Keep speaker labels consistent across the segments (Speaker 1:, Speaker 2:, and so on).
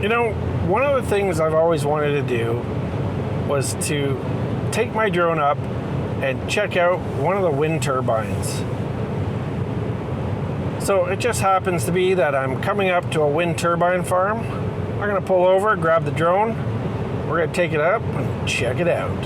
Speaker 1: You know, one of the things I've always wanted to do was to take my drone up and check out one of the wind turbines. So it just happens to be that I'm coming up to a wind turbine farm. I'm going to pull over, grab the drone. We're going to take it up and check it out.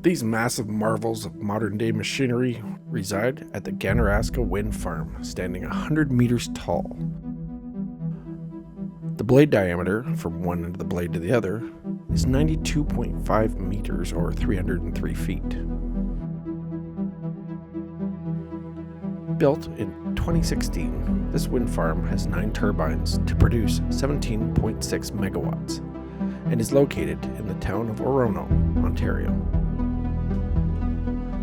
Speaker 1: These massive marvels of modern-day machinery reside at the Ganaraska Wind Farm, standing 100 meters tall. The blade diameter, from one end of the blade to the other, is 92.5 meters or 303 feet. Built in 2016, this wind farm has 9 turbines to produce 17.6 megawatts and is located in the town of Orono, Ontario.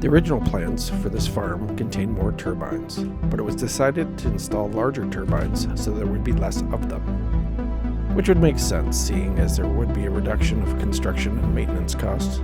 Speaker 1: The original plans for this farm contained more turbines, but it was decided to install larger turbines so there would be less of them, which would make sense seeing as there would be a reduction of construction and maintenance costs.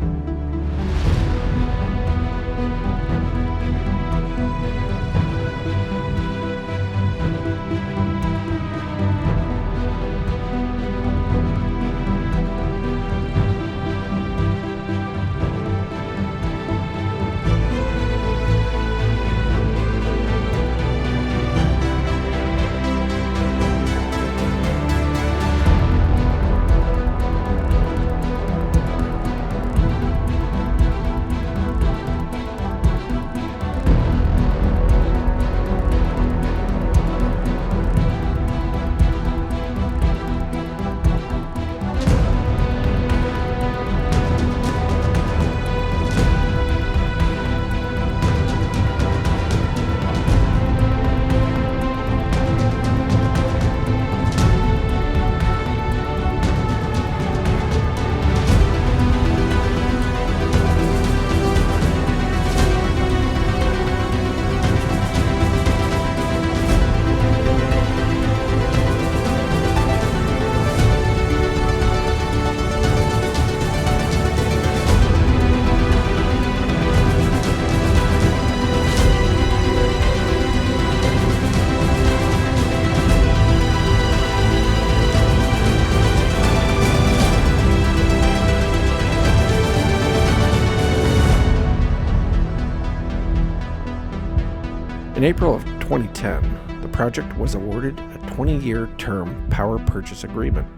Speaker 1: In April of 2010, the project was awarded a 20-year term power purchase agreement.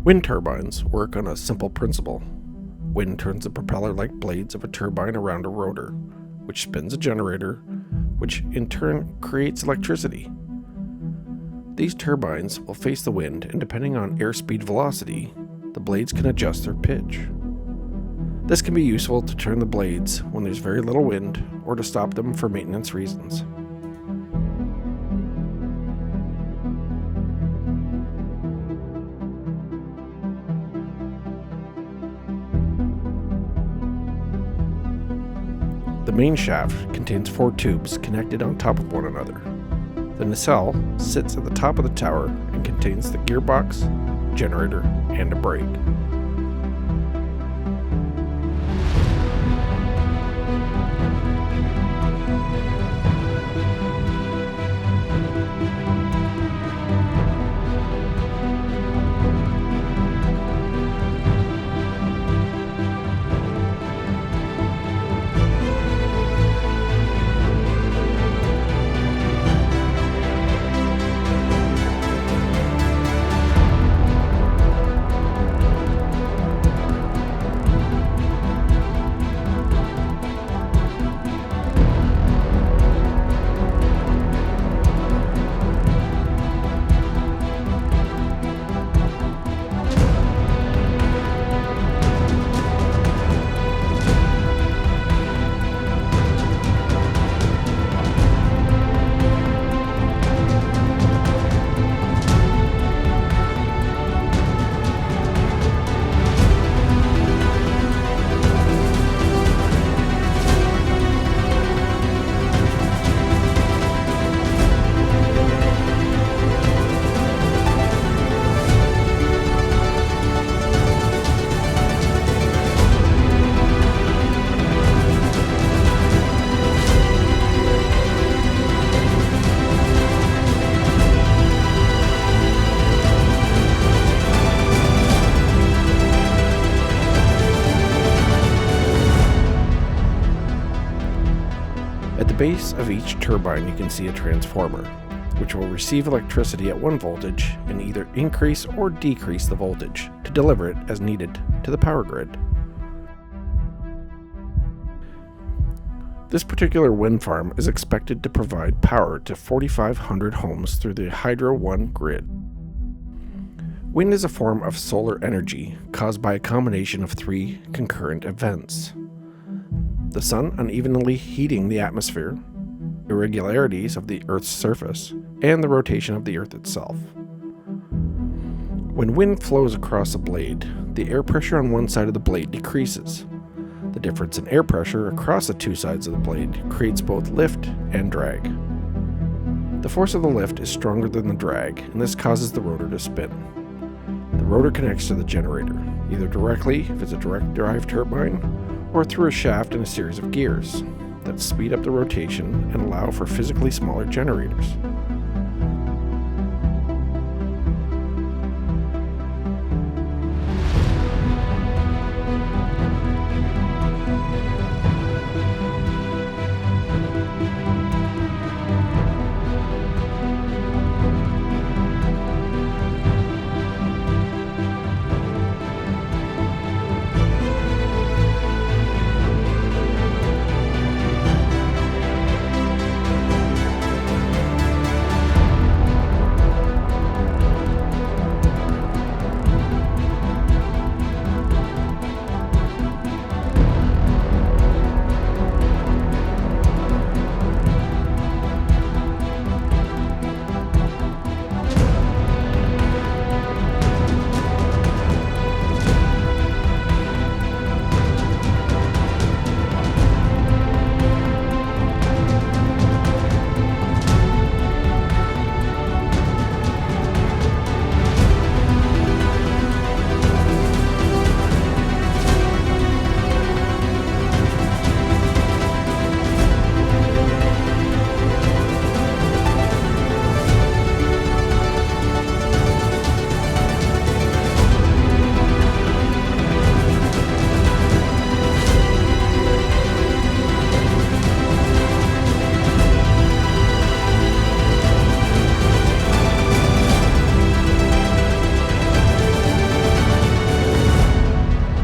Speaker 1: Wind turbines work on a simple principle. Wind turns the propeller-like blades of a turbine around a rotor, which spins a generator, which in turn creates electricity. These turbines will face the wind, and depending on airspeed velocity, the blades can adjust their pitch. This can be useful to turn the blades when there's very little wind or to stop them for maintenance reasons. The main shaft contains 4 tubes connected on top of one another. The nacelle sits at the top of the tower and contains the gearbox, generator, and a brake. base of each turbine you can see a transformer, which will receive electricity at one voltage and either increase or decrease the voltage to deliver it as needed to the power grid. This particular wind farm is expected to provide power to 4,500 homes through the Hydro One grid. Wind is a form of solar energy caused by a combination of three concurrent events: the sun unevenly heating the atmosphere, irregularities of the Earth's surface, and the rotation of the Earth itself. When wind flows across a blade, the air pressure on one side of the blade decreases. The difference in air pressure across the two sides of the blade creates both lift and drag. The force of the lift is stronger than the drag, and this causes the rotor to spin. The rotor connects to the generator, either directly if it's a direct drive turbine, or through a shaft and a series of gears that speed up the rotation and allow for physically smaller generators.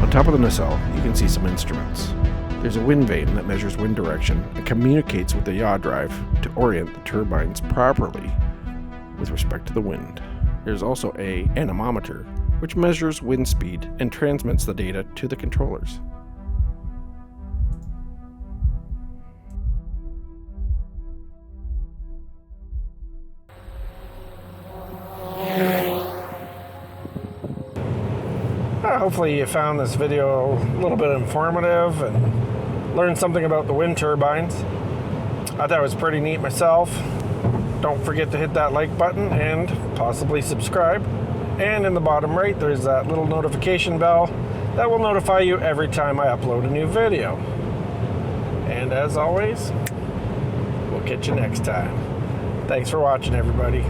Speaker 1: On top of the nacelle, you can see some instruments. There's a wind vane that measures wind direction and communicates with the yaw drive to orient the turbines properly with respect to the wind. There's also an anemometer, which measures wind speed and transmits the data to the controllers. Hopefully you found this video a little bit informative and learned something about the wind turbines. I thought it was pretty neat myself. Don't forget to hit that like button and possibly subscribe. And in the bottom right, there's that little notification bell that will notify you every time I upload a new video. And as always, we'll catch you next time. Thanks for watching, everybody.